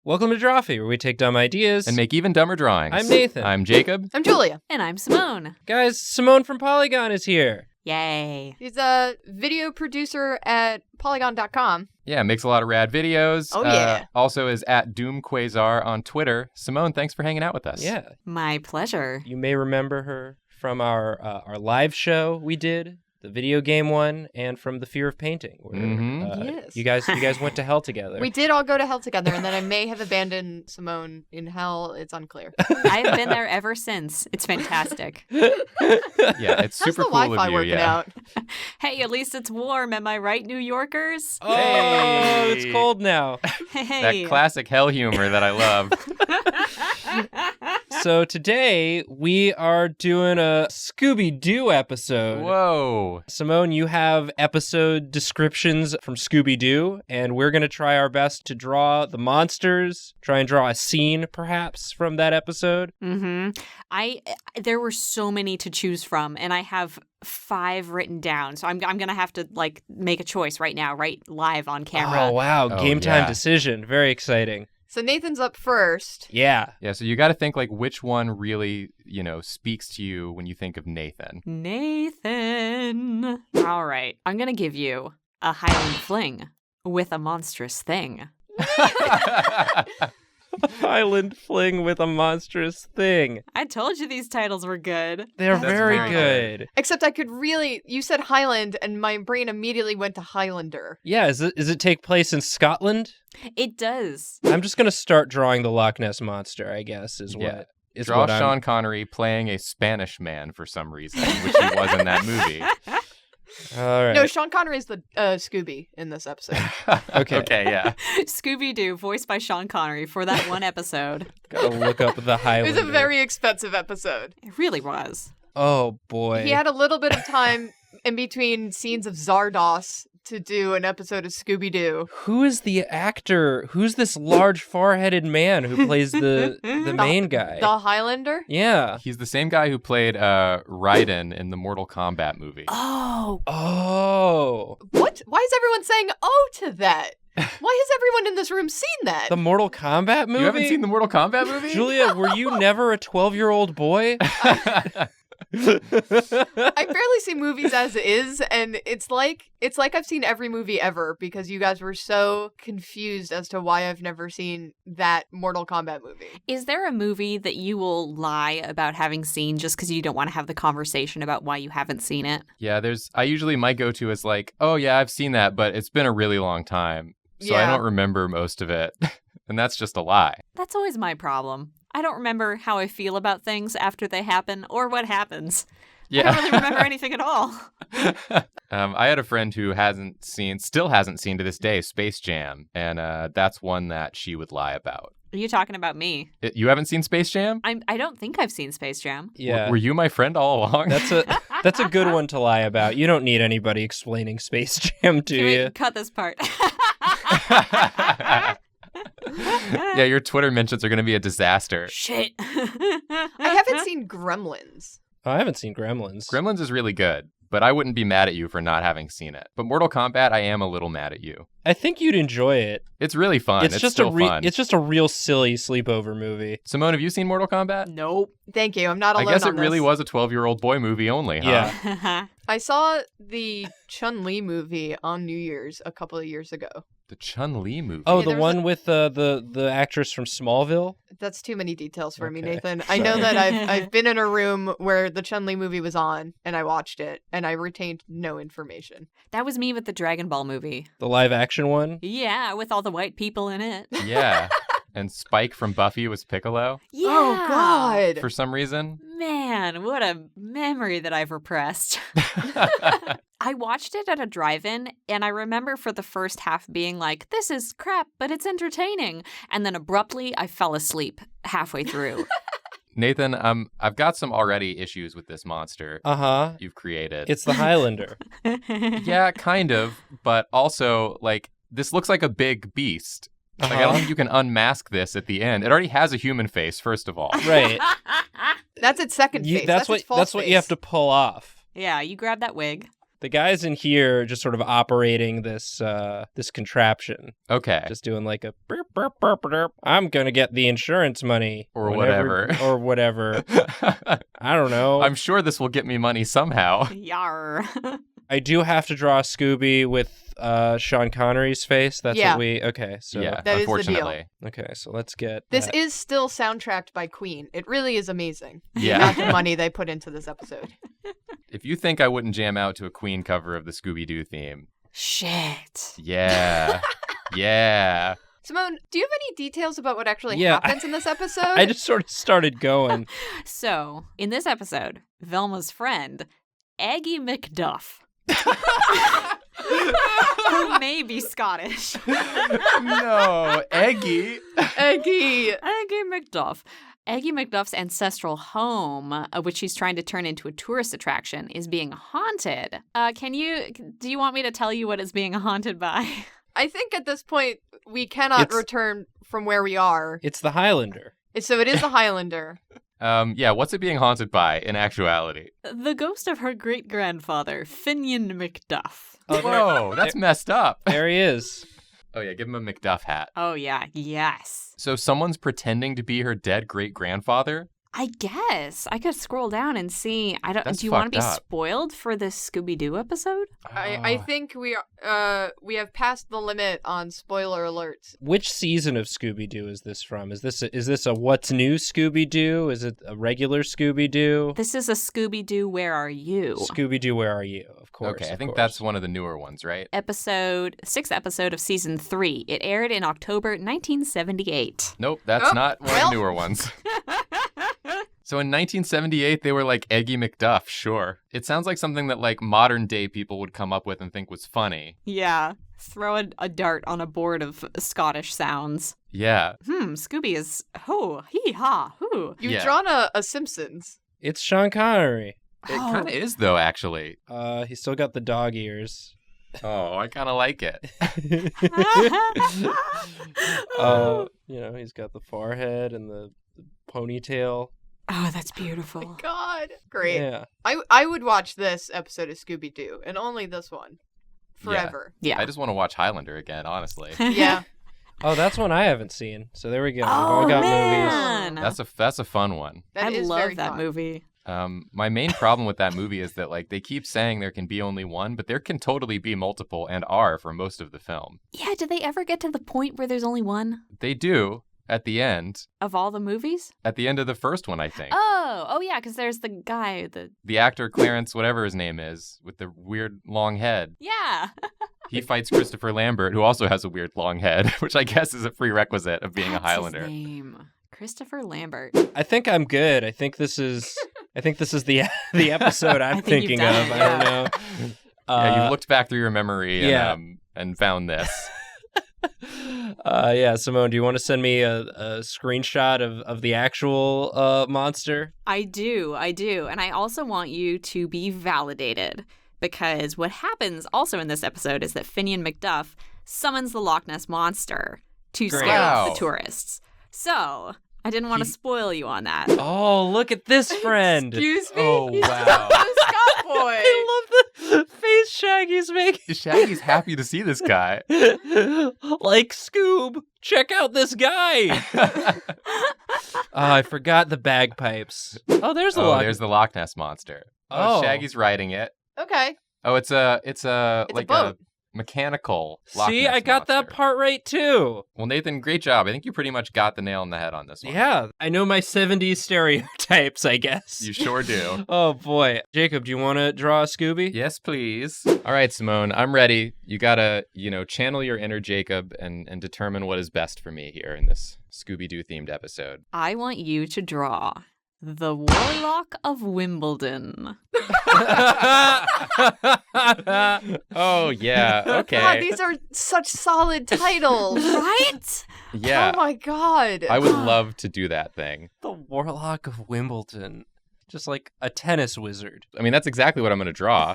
Welcome to Drawfee, where we take dumb ideas and make even dumber drawings. I'm Nathan. I'm Jacob. I'm Julia. And I'm Simone. Guys, Simone from Polygon is here. Yay. He's a video producer at Polygon.com. Yeah, makes a lot of rad videos. Oh, yeah. Also is at DoomQuasar on Twitter. Simone, thanks for hanging out with us. Yeah. My pleasure. You may remember her from our live show we did, the video game one, and from The Fear of Painting. Where, Yes. You guys went to hell together. We did all go to hell together, and then I may have abandoned Simone in hell. It's unclear. I've been there ever since. It's fantastic. Yeah, it's How's super the cool Wi-Fi of you. working Yeah. out? Hey, at least it's warm. Am I right, New Yorkers? Oh, Hey. it's cold now. Hey. That classic hell humor that I love. So today, we are doing a Scooby-Doo episode. Whoa. Simone, you have episode descriptions from Scooby-Doo, and we're going to try our best to draw the monsters, try and draw a scene, perhaps, from that episode. There were so many to choose from, and I have 5 written down. So I'm going to have to, make a choice right now, right live on camera. Oh, wow. Oh, Game time yeah. decision. Very exciting. So Nathan's up first. Yeah. Yeah, so you got to think, which one really, speaks to you when you think of Nathan. Nathan. All right. I'm going to give you a Highland Fling with a monstrous thing. Highland Fling with a monstrous thing. I told you these titles were good. They're That's very very good. Except I could really... You said Highland, and my brain immediately went to Highlander. Yeah, is it take place in Scotland? It does. I'm just going to start drawing the Loch Ness Monster, I guess, is Yeah. what... Is Draw what I'm... Sean Connery playing a Spanish man for some reason, which he was in that movie. All right. No, Sean Connery is the Scooby in this episode. Okay. Okay, yeah. Scooby-Doo, voiced by Sean Connery for that one episode. Gotta look up the It Highlander. was a very expensive episode. It really was. Oh, boy. He had a little bit of time in between scenes of Zardos to do an episode of Scooby-Doo. Who is the actor? Who's this large, four-headed man who plays the main guy? The Highlander? Yeah. He's the same guy who played Raiden in the Mortal Kombat movie. Oh. Oh. What? Why is everyone saying oh to that? Why has everyone in this room seen that? The Mortal Kombat movie? You haven't seen the Mortal Kombat movie? Julia, were you never a 12-year-old boy? I barely see movies as is, and it's like I've seen every movie ever because you guys were so confused as to why I've never seen that Mortal Kombat movie. Is there a movie that you will lie about having seen just because you don't want to have the conversation about why you haven't seen it? Yeah, I usually my go-to is oh yeah, I've seen that, but it's been a really long time. So I Yeah. don't remember most of it. And that's just a lie. That's always my problem. I don't remember how I feel about things after they happen or what happens. I don't really remember anything at all. I had a friend who still hasn't seen to this day, Space Jam. And that's one that she would lie about. Are you talking about me? You haven't seen Space Jam? I don't think I've seen Space Jam. Yeah. Were you my friend all along? That's a good one to lie about. You don't need anybody explaining Space Jam, do Can we you? cut this part? Yeah, your Twitter mentions are going to be a disaster. Shit. I haven't seen Gremlins. Oh, I haven't seen Gremlins. Gremlins is really good, but I wouldn't be mad at you for not having seen it. But Mortal Kombat, I am a little mad at you. I think you'd enjoy it. It's really fun. It's just still fun. It's just a real silly sleepover movie. Simone, have you seen Mortal Kombat? Nope. Thank you. I'm not alone I guess on it really this. was a 12-year-old boy movie only, huh? Yeah. I saw the Chun-Li movie on New Year's a couple of years ago. The Chun-Li movie. Oh, Yeah, the there's one with the actress from Smallville? That's too many details for me, Okay. Nathan. I know that I've been in a room where the Chun-Li movie was on, and I watched it, and I retained no information. That was me with the Dragon Ball movie. The live action one? Yeah, with all the white people in it. Yeah. And Spike from Buffy was Piccolo Yeah. Oh, God. for some reason. Man, what a memory that I've repressed. I watched it at a drive-in, and I remember for the first half being like, this is crap, but it's entertaining. And then abruptly, I fell asleep halfway through. Nathan, I've got some already issues with this monster Uh-huh. you've created. It's the Highlander. Yeah, kind of, but also, this looks like a big beast. I don't think you can unmask this at the end. It already has a human face, first of all. Right. That's its second face. That's its false what you have to pull off. Yeah, you grab that wig. The guys in here are just sort of operating this contraption. Okay. Just doing like a burp, I'm going to get the insurance money. Or whatever. Or whatever. I don't know. I'm sure this will get me money somehow. Yar. I do have to draw a Scooby with Sean Connery's face. That's Yeah. what we... Okay, so... Yeah, That is the deal. unfortunately. Okay, so let's get... This that. is still soundtracked by Queen. It really is amazing. The Yeah. amount of money they put into this episode. If you think I wouldn't jam out to a Queen cover of the Scooby-Doo theme, Shit. yeah. Yeah. Simone, do you have any details about what actually Yeah, happens in this episode? I just sort of started going. So, in this episode, Velma's friend, Aggie McDuff, who may be Scottish. No, Eggy. Eggy. Aggie McDuff. Aggie McDuff's ancestral home, which she's trying to turn into a tourist attraction, is being haunted. Do you want me to tell you what it's being haunted by? I think at this point, we cannot return from where we are. It's the Highlander. So it is the Highlander. Yeah, what's it being haunted by in actuality? The ghost of her great-grandfather, Finian McDuff. Oh, Whoa, that's messed up. There he is. Oh yeah, give him a McDuff hat. Oh, yeah. Yes. So someone's pretending to be her dead great-grandfather? I guess. I could scroll down and see. That's Do you want to be fucked up. spoiled for this Scooby-Doo episode? I think we have passed the limit on spoiler alerts. Which season of Scooby-Doo is this from? Is this a What's New Scooby-Doo? Is it a regular Scooby-Doo? This is a Scooby-Doo Where Are You? Scooby-Doo, Where Are You? Of course. Okay, I of think course. that's one of the newer ones, right? Sixth episode of season 3. It aired in October 1978. Nope, that's Oh, not one of well. the newer ones. So in 1978, they were like Eggy McDuff, sure. It sounds like something that like modern day people would come up with and think was funny. Yeah. Throw a dart on a board of Scottish sounds. Yeah. Scooby is ho, hee ha, hoo. You've Yeah. drawn a Simpsons. It's Sean Connery. It kind of is though, actually. He's still got the dog ears. Oh, I kind of like it. He's got the forehead and the ponytail. Oh, that's beautiful. Oh my God. Great. Yeah. I would watch this episode of Scooby-Doo, and only this one. Forever. Yeah. I just want to watch Highlander again, honestly. Yeah. Oh, that's one I haven't seen. So there we go. We've Oh, all got man. That's a fun one. That I is love very that fun. movie. My main problem with that movie is that like they keep saying there can be only one, but there can totally be multiple and are for most of the film. Yeah, did they ever get to the point where there's only one They do at the end. of all the movies? At the end of the first one, I think. Oh yeah, because there's the guy, The actor Clarence, whatever his name is, with the weird long head. yeah. He fights Christopher Lambert, who also has a weird long head, which I guess is a prerequisite of being a That's Highlander. His name. Christopher Lambert. I think I'm good. I think this is the episode I'm I think thinking you've done of. it, I don't know. Yeah, you've looked back through your memory yeah. and found this. Simone, do you want to send me a screenshot of the actual monster? I do. And I also want you to be validated, because what happens also in this episode is that Finian McDuff summons the Loch Ness Monster to Great. scare off Wow. the tourists. So, I didn't want to spoil you on that. Oh, look at this friend. Excuse me? Oh, He's wow. the Scott boy. I love the face Shaggy's making. Shaggy's happy to see this guy. Like Scoob, check out this guy. I forgot the bagpipes. Oh, there's the There's the Loch Ness Monster. Oh. Shaggy's riding it. Okay. Oh, it's a a boat. mechanical Loch See, Ness I got that Monster. part right too. Well, Nathan, great job. I think you pretty much got the nail on the head on this one. Yeah, I know my 70s stereotypes, I guess. You sure do. Oh boy. Jacob, do you want to draw a Scooby? Yes, please. All right, Simone, I'm ready. You gotta, channel your inner Jacob and determine what is best for me here in this Scooby-Doo themed episode. I want you to draw the Warlock of Wimbledon. Oh, yeah. Okay. God, these are such solid titles. Right? Yeah. Oh my God. I would love to do that thing. The Warlock of Wimbledon. Just like a tennis wizard. I mean, that's exactly what I'm going to draw.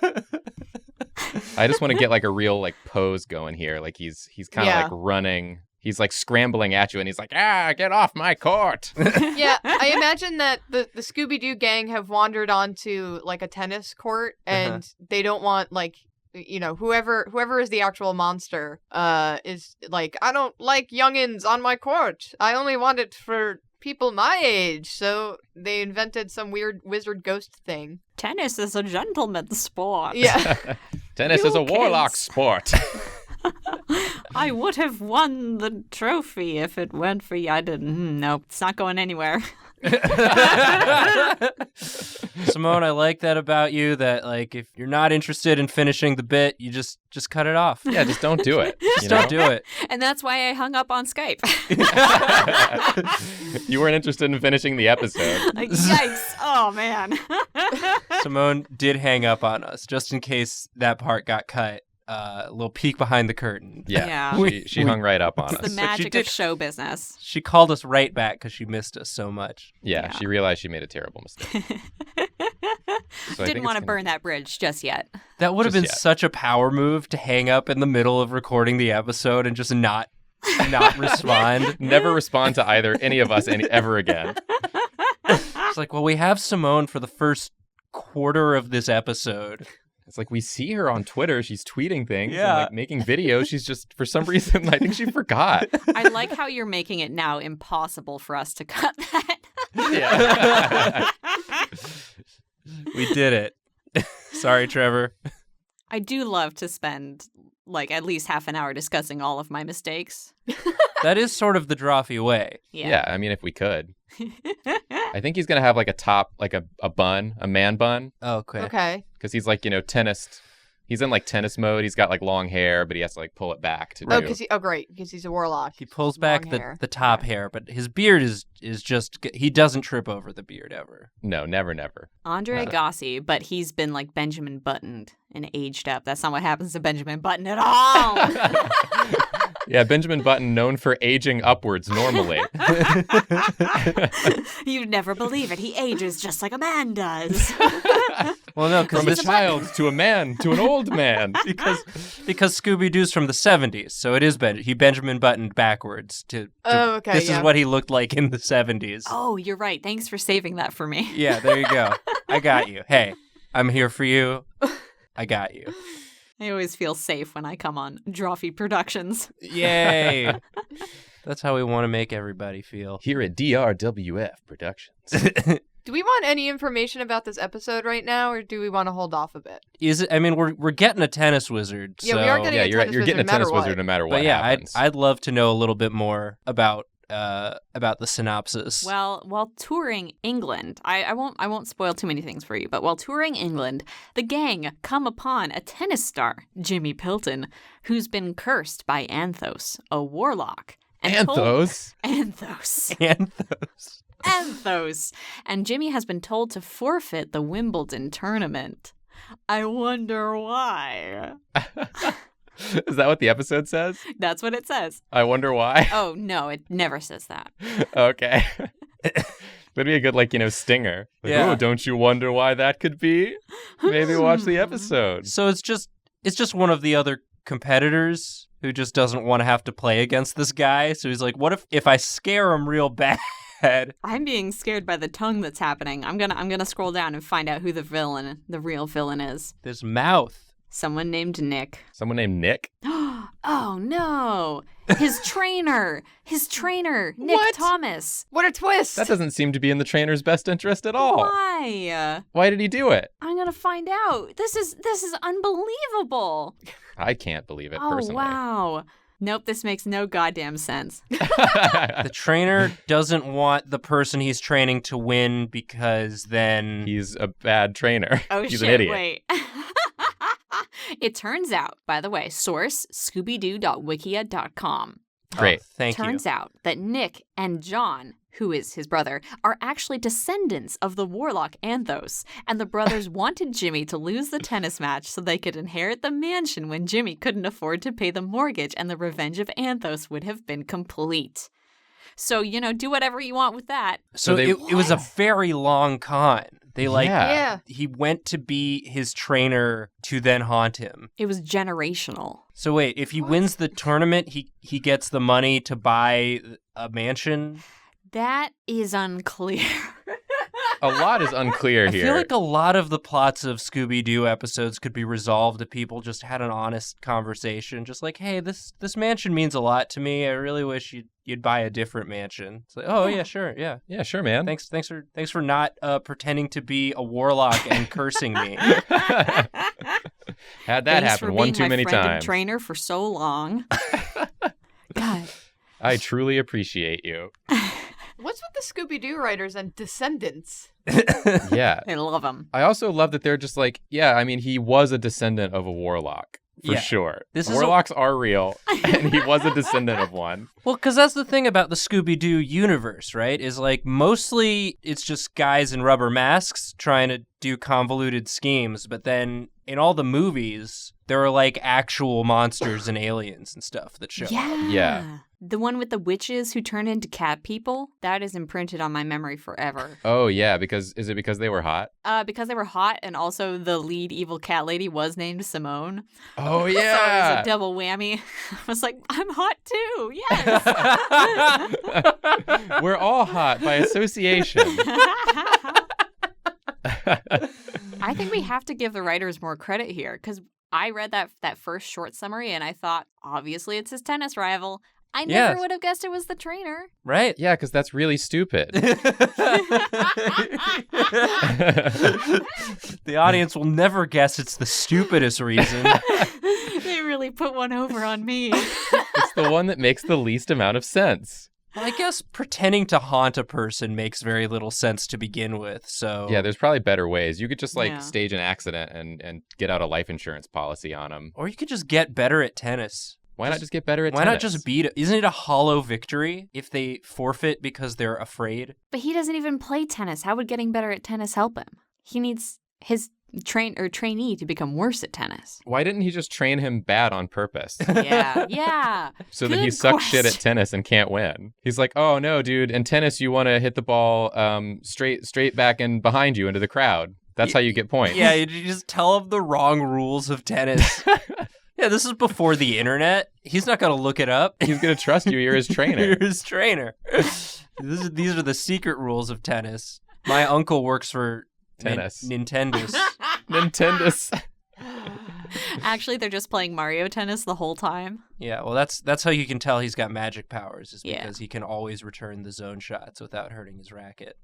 I just want to get like a real like pose going here. Like he's kind of Yeah. like running. He's like scrambling at you and he's like, get off my court. Yeah, I imagine that the Scooby-Doo gang have wandered onto like a tennis court and they don't want like whoever is the actual monster is like, I don't like youngins on my court. I only want it for people my age. So they invented some weird wizard ghost thing. Tennis is a gentleman's sport. Yeah. Tennis You is a warlock kids. sport. I would have won the trophy if it weren't for you. I didn't. Nope, it's not going anywhere. Simone, I like that about you, that like if you're not interested in finishing the bit, you just cut it off. Yeah, just don't do it. Just don't do it. And that's why I hung up on Skype. You weren't interested in finishing the episode. Like, yikes. Oh, man. Simone did hang up on us, just in case that part got cut. A little peek behind the curtain. Yeah. Yeah. She hung right up on It's the us. magic did- of show business. She called us right back because she missed us so much. Yeah, she realized she made a terrible mistake. So I Didn't think want to it's burn that bridge just yet. That would have Just been yet. such a power move to hang up in the middle of recording the episode and just not respond. Never respond to any of us ever again. It's like, well, we have Simone for the first quarter of this episode. It's like we see her on Twitter. She's tweeting things Yeah. and like making videos. She's just, for some reason, I think she forgot. I like how you're making it now impossible for us to cut that. Yeah. We did it. Sorry, Trevor. I do love to spend like at least half an hour discussing all of my mistakes. That is sort of the Drawfee way. Yeah, I mean, if we could. I think he's going to have like a top, like a bun, a man bun. Okay. Okay. Because he's like, tennis. He's in like tennis mode. He's got like long hair, but he has to like pull it back to Oh, do. great, because he's a warlock. He pulls back Long the, hair. the top hair, but his beard is just, he doesn't trip over the beard ever. No, never, never. Andre Agassi, but he's been like Benjamin Buttoned and aged up. That's not what happens to Benjamin Button at all. Yeah, Benjamin Button, known for aging upwards normally. You'd never believe it. He ages just like a man does. Well, no, because From a child to a man to an old man. because Scooby-Doo's from the 70s, so it is he Benjamin Buttoned backwards to Oh, okay, this yeah. is what he looked like in the 70s. Oh, you're right. Thanks for saving that for me. Yeah, there you go. I got you. Hey, I'm here for you. I got you. I always feel safe when I come on Drawfee Productions. Yay. That's how we want to make everybody feel. Here at DRWF Productions. Do we want any information about this episode right now, or do we want to hold off a bit? Is it? I mean, we're getting a tennis wizard. Yeah, so, we are getting Yeah, a you're tennis getting a wizard no tennis matter what. wizard no matter what But yeah, happens. I'd love to know a little bit more about the synopsis. Well, while touring England, I won't spoil too many things for you, but while touring England, the gang come upon a tennis star, Jimmy Pilton, who's been cursed by Anthos, a warlock. And Anthos? Anthos. Anthos. Anthos. And Jimmy has been told to forfeit the Wimbledon tournament. I wonder why. Is that what the episode says? That's what it says. I wonder why. Oh, no, it never says that. Okay. That'd be a good, stinger. Like, Yeah. oh, don't you wonder why that could be? Maybe watch the episode. So it's just one of the other competitors who just doesn't want to have to play against this guy. So he's like, what if I scare him real bad? I'm being scared by the tongue that's happening. I'm gonna scroll down and find out who the real villain is. This mouth. Someone named Nick. Someone named Nick? Oh no! His trainer, Nick What? Thomas. What a twist! That doesn't seem to be in the trainer's best interest at all. Why? Why did he do it? I'm gonna find out. This is unbelievable. I can't believe it, Oh personally. wow. Nope, this makes no goddamn sense. The trainer doesn't want the person he's training to win because then He's a bad trainer. Oh He's shit, an idiot. wait. It turns out, by the way, source scooby-doo.wikia.com. Great. Thank Turns out that Nick and John, who is his brother, are actually descendants of the warlock Anthos, and the brothers wanted Jimmy to lose the tennis match so they could inherit the mansion when Jimmy couldn't afford to pay the mortgage, and the revenge of Anthos would have been complete. So, do whatever you want with that. So they- it was a very long con. They Yeah. he went to be his trainer to then haunt him. It was generational. So wait, if he wins the tournament, he gets the money to buy a mansion? That is unclear. A lot is unclear here. I feel like a lot of the plots of Scooby-Doo episodes could be resolved if people just had an honest conversation. Just like, hey, this mansion means a lot to me. I really wish you'd buy a different mansion. It's like, oh, yeah, sure, yeah. Yeah, sure, man. Thanks for not pretending to be a warlock and cursing me. Had that Thanks happen for one being too my many friend and times. trainer for so long. God. I truly appreciate you. What's with the Scooby-Doo writers and descendants? Yeah. I love him. I also love that they're just like, yeah, I mean, he was a descendant of a warlock. For Yeah. sure. This is Warlocks are real, and he was a descendant of one. Well, because that's the thing about the Scooby-Doo universe, right? Is like mostly it's just guys in rubber masks trying to do convoluted schemes, but then in all the movies, there are like actual monsters and aliens and stuff that show up. Yeah. The one with the witches who turn into cat people, that is imprinted on my memory forever. Oh, yeah, is it because they were hot? Because they were hot, and also the lead evil cat lady was named Simone. Oh, So it was yeah. a double whammy. I was like, I'm hot too, yes. We're all hot by association. I think we have to give the writers more credit here, because I read that first short summary, and I thought, obviously it's his tennis rival. I never Yes. would have guessed it was the trainer. Right? Yeah, because that's really stupid. The audience will never guess it's the stupidest reason. They really put one over on me. It's the one that makes the least amount of sense. Well, I guess pretending to haunt a person makes very little sense to begin with, so... Yeah, there's probably better ways. You could just Yeah. stage an accident and get out a life insurance policy on them. Or you could just get better at tennis. Why not just get better at Why tennis? not just beat it? Isn't it a hollow victory if they forfeit because they're afraid? But he doesn't even play tennis. How would getting better at tennis help him? He needs his trainee to become worse at tennis. Why didn't he just train him bad on purpose? Yeah. So that he Good sucks shit at question. tennis and can't win. He's like, oh no, dude, in tennis you want to hit the ball straight back and behind you into the crowd. That's how you get points. Yeah, you just tell him the wrong rules of tennis. Yeah, this is before the internet. He's not going to look it up. He's going to trust you. You're his trainer. You're his trainer. These are the secret rules of tennis. My uncle works for Tennis. Nintendo's. Nintendo's. Actually, they're just playing Mario Tennis the whole time. Yeah, well, that's how you can tell he's got magic powers, is Yeah. because he can always return the zone shots without hurting his racket.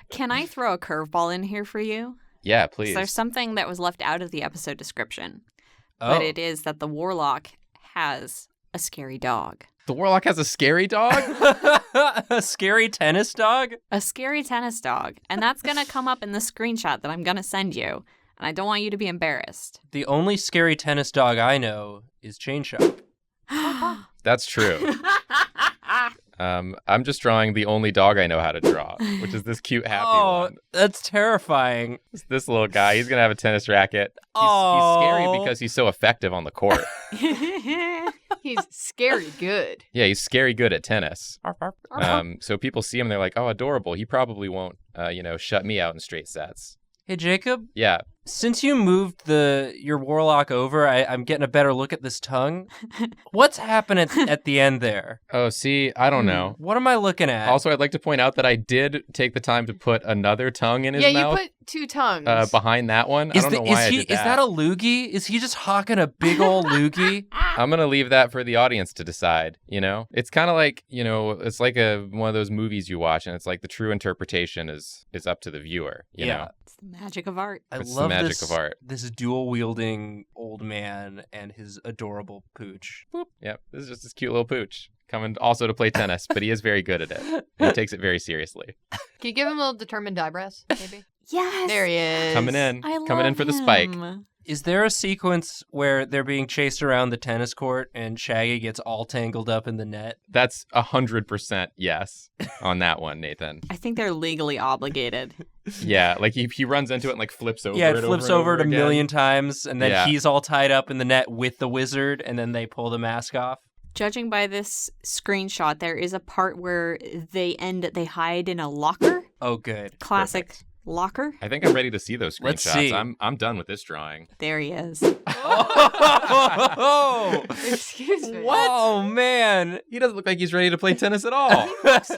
Can I throw a curveball in here for you? Yeah, 'Cause please. there's something that was left out of the episode description. Oh, But it is that the warlock has a scary dog. The Warlock has a scary dog? a scary tennis dog? A scary tennis dog. And that's going to come up in the screenshot that I'm going to send you. And I don't want you to be embarrassed. The only scary tennis dog I know is Chain Shop. That's true. I'm just drawing the only dog I know how to draw, which is this cute happy one. That's terrifying. It's this little guy. He's going to have a tennis racket. He's Oh. scary because he's so effective on the court. He's scary good. Yeah, he's scary good at tennis. So people see him, they're like, oh, adorable. He probably won't, shut me out in straight sets. Hey, Jacob, Yeah. since you moved your warlock over, I'm getting a better look at this tongue. What's happening at the end there? Oh, see, I don't know. What am I looking at? Also, I'd like to point out that I did take the time to put another tongue in his Yeah, mouth. you put two tongues. Behind that one. I don't know why I did that. Is that a loogie? Is he just hawking a big old loogie? I'm going to leave that for the audience to decide, It's kind of like, it's like one of those movies you watch, and it's like the true interpretation is up to the viewer, you know? It's the magic of art. I It's the love magic of art. this dual-wielding old man and his adorable pooch. Boop. Yep, this is just this cute little pooch coming also to play tennis, but he is very good at it. And he takes it very seriously. Can you give him a little determined eyebrows, maybe? Yes. There he is. Coming in I for the love spike. him. Is there a sequence where they're being chased around the tennis court and Shaggy gets all tangled up in the net? That's 100% yes on that one, Nathan. I think they're legally obligated. Yeah, like he runs into it and like flips over. Yeah, it it flips over over it a again. million times, and then Yeah. he's all tied up in the net with the wizard, and then they pull the mask off. Judging by this screenshot, there is a part where they hide in a locker. Oh, good. Classic Locker? I think I'm ready to see those screenshots. Let's see. I'm done with this drawing. There he is. Oh, Excuse me. what? Oh, man. He doesn't look like he's ready to play tennis at all.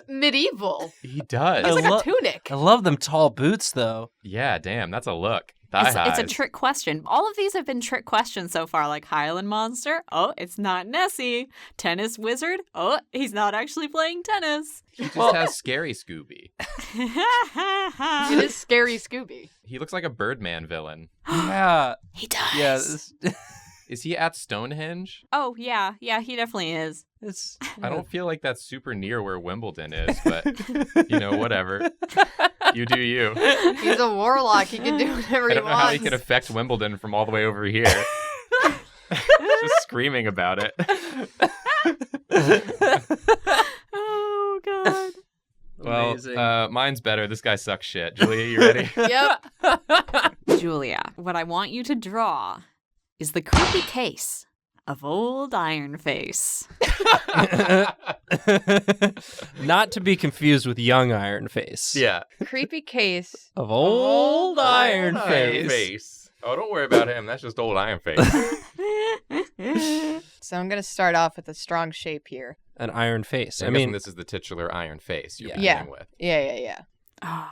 Medieval. He does. It's like lo- a tunic. I love them tall boots, though. Yeah, damn, that's a look. Thigh highs. It's a trick question. All of these have been trick questions so far, like Highland Monster. Oh, it's not Nessie. Tennis Wizard. Oh, he's not actually playing tennis. He just has scary Scooby. It is scary Scooby. He looks like a Birdman villain. Yeah. He does. Yeah. Is he at Stonehenge? Oh, yeah. Yeah, he definitely is. It's, I don't feel like that's super near where Wimbledon is, but, whatever. You do you. He's a warlock. He can do whatever I he don't know how he wants. can affect Wimbledon from all the way over here. Just screaming about it. Oh, God. Well, Amazing. mine's better. This guy sucks shit. Julia, you ready? Yep. Julia, what I want you to draw is the creepy case of old Iron Face. Not to be confused with young Iron Face. Yeah. Creepy case. Of old Iron Iron Face. Face. Oh, don't worry about him. That's just old Iron Face. So I'm going to start off with a strong shape here. An Iron Face. I'm guessing this is the titular Iron Face you're Yeah. beginning with. Yeah. Oh,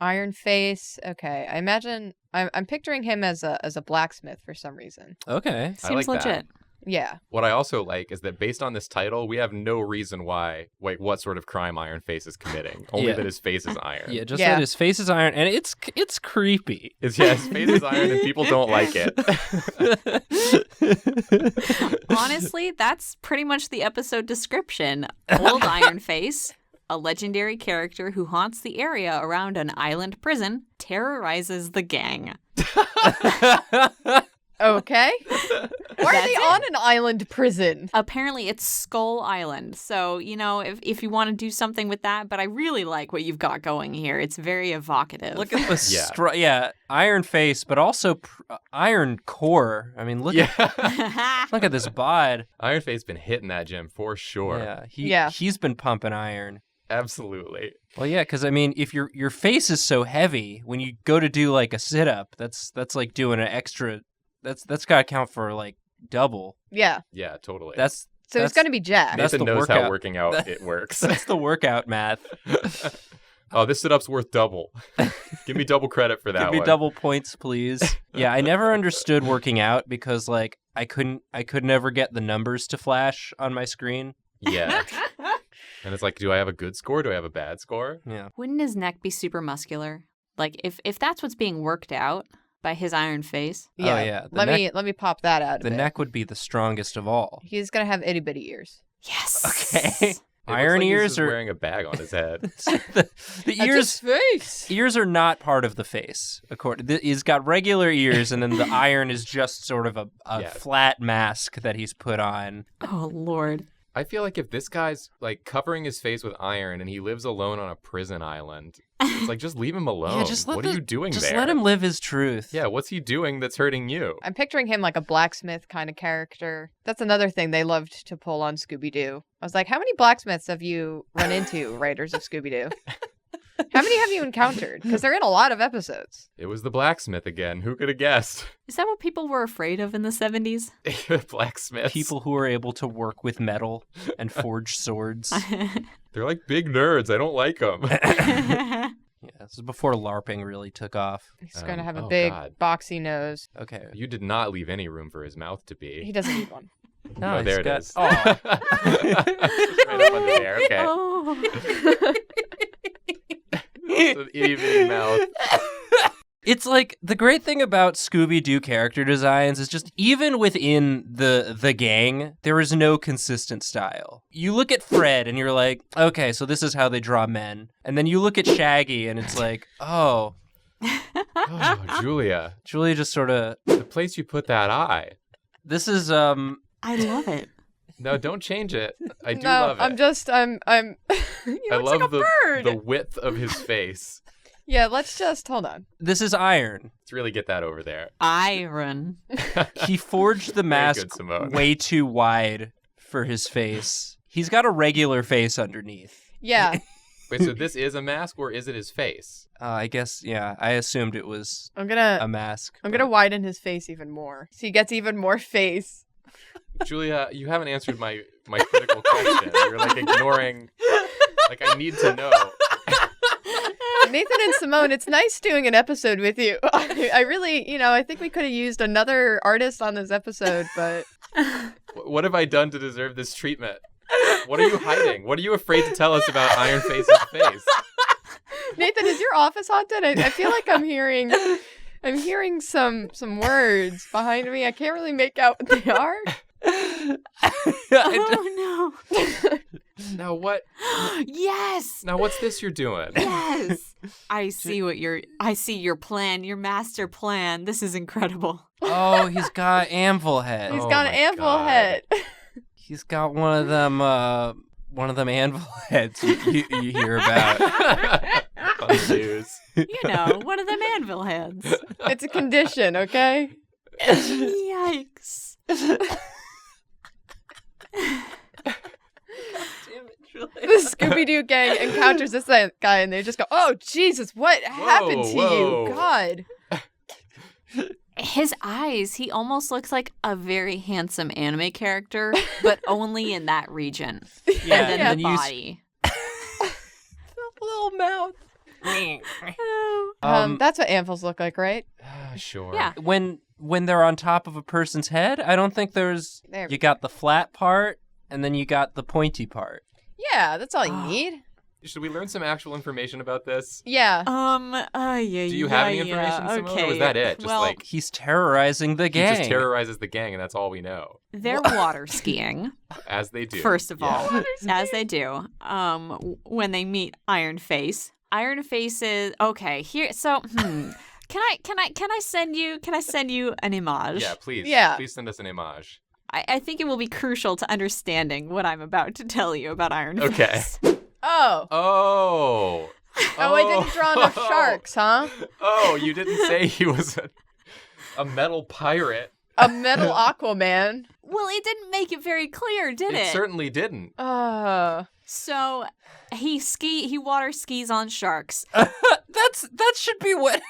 Iron face. Okay. I imagine I'm picturing him as a blacksmith for some reason. Okay. seems like that. legit. Yeah. What I also like is that based on this title, we have no reason why, what sort of crime Iron Face is committing. Only Yeah. that his face is iron. Yeah, just Yeah. that his face is iron, and it's creepy. His face is iron and people don't like it. Honestly, that's pretty much the episode description. Old Iron Face, a legendary character who haunts the area around an island prison, terrorizes the gang. Okay. Why are That's they it. on an island prison? Apparently, it's Skull Island. So, if you want to do something with that, but I really like what you've got going here. It's very evocative. Look at the Yeah. Iron Face, but also iron core. I mean, look at look at this bod. Iron Face been hitting that gym for sure. Yeah, he's been pumping iron. Absolutely. Well, yeah, because I mean, if your face is so heavy, when you go to do like a sit up, that's like doing an extra. That's got to count for like double. Yeah. Yeah, totally. So he's That's- going to be jacked. that's Nathan the knows how workout. working out it works. That's the workout math. Oh, this sit-up's worth double. Give me double credit for that Give me one. double points, please. Yeah, I never understood working out because like I could never get the numbers to flash on my screen. Yeah. And it's like, do I have a good score? Do I have a bad score? Yeah. Wouldn't his neck be super muscular? Like, if that's what's being worked out by his Iron Face. Yeah. Oh, yeah. The Let me pop that out. The neck would be the strongest of all. He's going to have itty bitty ears. Yes. Okay. It Iron looks like ears he's just are wearing a bag on his head. the ears. face. Ears are not part of the face. He's got regular ears, and then the iron is just sort of a Yeah. flat mask that he's put on. Oh, Lord. I feel like if this guy's like covering his face with iron and he lives alone on a prison island, it's like just leave him alone. Yeah, just let what are you doing Just there? let him live his truth. Yeah, what's he doing that's hurting you? I'm picturing him like a blacksmith kind of character. That's another thing they loved to pull on Scooby-Doo. I was like, how many blacksmiths have you run into, writers of Scooby-Doo? How many have you encountered? Because they're in a lot of episodes. It was the blacksmith again. Who could have guessed? Is that what people were afraid of in the 70s? Blacksmiths. People who are able to work with metal and forge swords. They're like big nerds. I don't like them. Yeah, this is before LARPing really took off. He's going to have a oh, big, God. boxy nose. Okay. You did not leave any room for his mouth to He be. doesn't need one. No, Oh, there he's it got- is. Oh. Right up under there. Okay. Oh. It's an itty bitty mouth. It's like the great thing about Scooby-Doo character designs is just even within the gang, there is no consistent style. You look at Fred and you're like, okay, so this is how they draw men. And then you look at Shaggy and it's like, oh, Oh, Julia, Julia just sort of, the place you put that eye. this is, I love it. No, don't change it. I do No, love it. I'm he I looks love like a bird. the width of his face. Yeah, let's just hold on. this is iron. Let's really get that over there. Iron. He forged the Very mask good, Simone. way too wide for his face. He's got a regular face underneath. Yeah. Wait, so this is a mask or is it his face? I guess, yeah. I assumed it was I'm a gonna mask. widen his face even more, so he gets even more face. Julia, you haven't answered my critical question. You're like ignoring. Like, I need to know. Nathan and Simone, it's nice doing an episode with you. I really, I think we could have used another artist on this episode, but What have I done to deserve this treatment? What are you hiding? What are you afraid to tell us about Iron Face's face? Nathan, is your office haunted? I feel like I'm hearing some words behind me. I can't really make out what they are. Oh no. Now what? Yes. Now what's this you're doing? Yes. I see your plan, your master plan. This is incredible. Oh, he's got anvil head. He's Oh got my an anvil God. head. He's got one of them anvil heads you hear about. On the news. You know, one of them anvil heads. It's a condition, okay? Yikes. The Scooby-Doo gang encounters this guy, and they just go, "Oh Jesus, what happened to whoa. you? God!" His eyes, he almost looks like a very handsome anime character, but only in that region. Yeah, and then and the then you body. Little mouth. Oh. That's what anvils look like, right? Sure. Yeah. When they're on top of a person's head, I don't think there's. There. You got the flat part, and then you got the pointy part. Yeah, that's all you need. Should we learn some actual information about this? Yeah. Yeah. Do you have any information, Simone, okay. or was that it? Just well, like He's terrorizing the he gang. just terrorizes the gang, and that's all we know. they're water skiing. As they do. First of Yeah. all, as they do, when they meet Iron Face. Iron Face is okay here. So, can I send you an image? Yeah, please. Yeah. Please send us an image. I think it will be crucial to understanding what I'm about to tell you about Iron Okay. Face. Oh. Oh. Oh, I didn't draw enough sharks, huh? Oh, you didn't say he was a metal pirate. A metal Aquaman. Well, it didn't make it very clear, did It it? certainly didn't. So he water skis on sharks. That should be what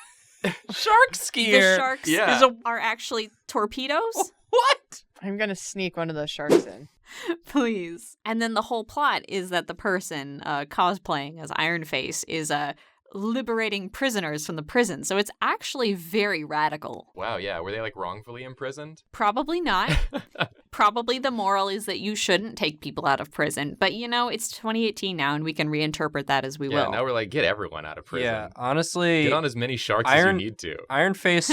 shark skier. The sharks Yeah. are actually torpedoes. What? I'm gonna sneak one of those sharks in. Please. And then the whole plot is that the person cosplaying as Iron Face is liberating prisoners from the prison. So it's actually very radical. Wow, yeah. Were they like wrongfully imprisoned? Probably not. Probably the moral is that you shouldn't take people out of prison. But, it's 2018 now, and we can reinterpret that as we Yeah, will. now we're like, get everyone out of prison. Yeah, honestly, Get on as many sharks as you need to. Iron Face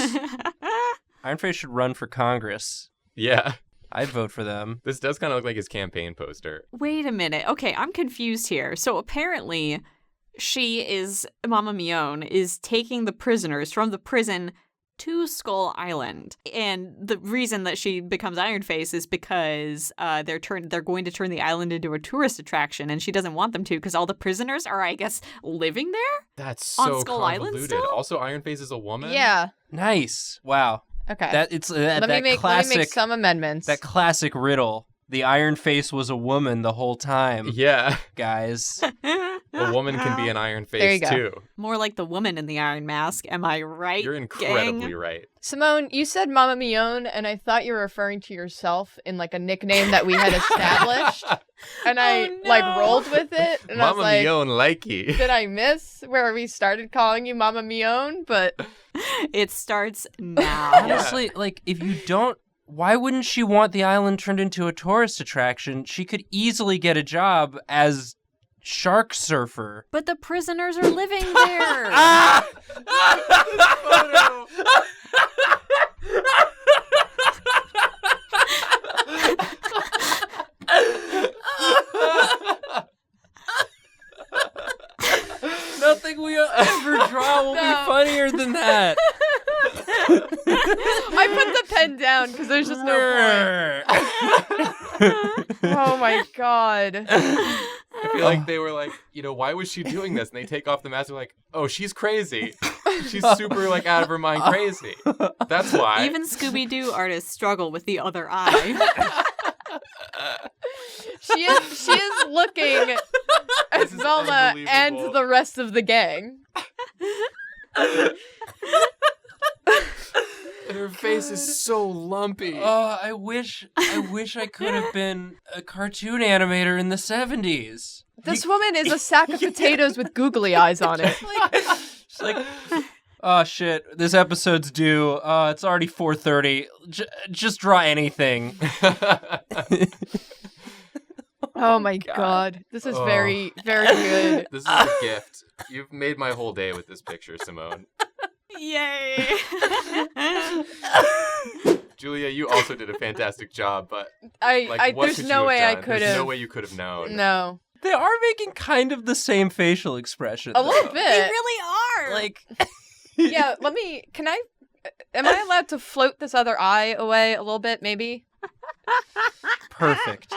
should run for Congress. Yeah. I'd vote for them. This does kind of look like his campaign poster. Wait a minute. Okay, I'm confused here. So apparently Mama Mione is taking the prisoners from the prison to Skull Island. And the reason that she becomes Iron Face is because they're going to turn the island into a tourist attraction, and she doesn't want them to because all the prisoners are, I guess, living there? That's On so Skull Island convoluted. still? Also, Iron Face is a woman? Yeah. Nice. Wow. Okay. Let me make some amendments. That classic riddle. The Iron Face was a woman the whole time. Yeah. Guys. A woman can be an Iron There you Face, go. too. More like the woman in the Iron Mask. Am I right? You're incredibly gang? right. Simone, you said Mama Mione, and I thought you were referring to yourself in like a nickname that we had established. And I no. rolled with it, and I was Mama like, Mione likey. did I miss where we started calling you Mama Mione? But It starts now. Honestly, if you don't, why wouldn't she want the island turned into a tourist attraction? She could easily get a job as shark surfer. But the prisoners are living there. Nothing we ever draw will be funnier than that. I put the pen down because there's just no point. Oh my god. I feel like they were like, why was she doing this? And they take off the mask and they're like, oh, she's crazy. She's super out of her mind crazy. That's why. Even Scooby-Doo artists struggle with the other eye. She is looking This is Velma and unbelievable. the rest of the gang. And her face is so lumpy. Oh, I wish I could have been a cartoon animator in the 70s. This woman is a sack of potatoes with googly eyes on it. She's like, oh shit, this episode's due. It's already 4:30. Just draw anything. Oh my god. This is very, very good. This is a gift. You've made my whole day with this picture, Simone. Yay. Julia, you also did a fantastic job, but There's no way I could There's no have. way you could have known. No. They are making kind of the same facial expression. A little though. bit. They really are. Like, Yeah, am I allowed to float this other eye away a little bit, maybe? perfect.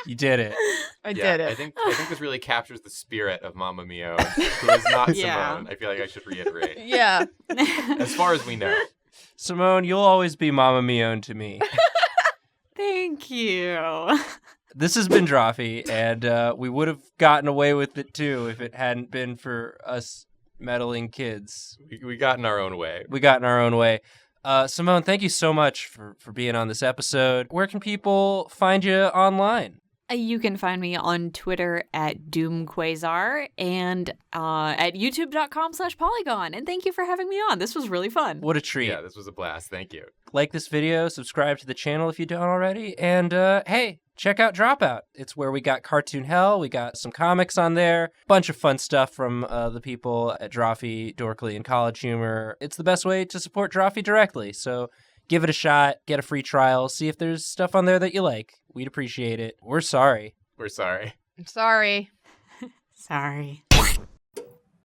You did it. I did it. I think this really captures the spirit of Mamma Mia, who is not Yeah. Simone. I feel like I should reiterate. Yeah. As far as we know. Simone, you'll always be Mamma Mione to me. Thank you. This has been Drawfee, and we would have gotten away with it too if it hadn't been for us meddling kids. We got in our own way. We got in our own way. Simone, thank you so much for being on this episode. Where can people find you online? You can find me on Twitter at DoomQuasar and at youtube.com/Polygon. And thank you for having me on. This was really fun. What a treat. Yeah, this was a blast. Thank you. Like this video, subscribe to the channel if you don't already, and hey, check out Dropout. It's where we got Cartoon Hell, we got some comics on there, bunch of fun stuff from the people at Drawfee, Dorkly, and College Humor. It's the best way to support Drawfee directly, so give it a shot, get a free trial, see if there's stuff on there that you like. We'd appreciate it. We're sorry. We're sorry. I'm sorry. Sorry.